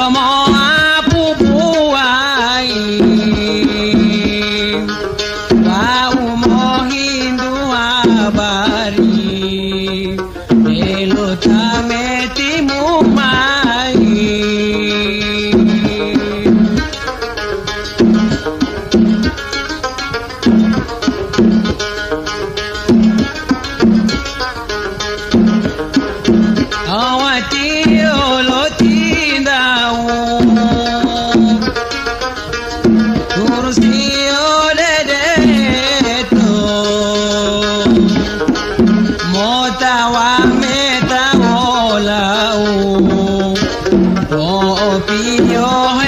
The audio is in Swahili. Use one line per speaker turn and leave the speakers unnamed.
Mo apupuai wa umohindu habari elo tameti mumai awati olotinda Opinion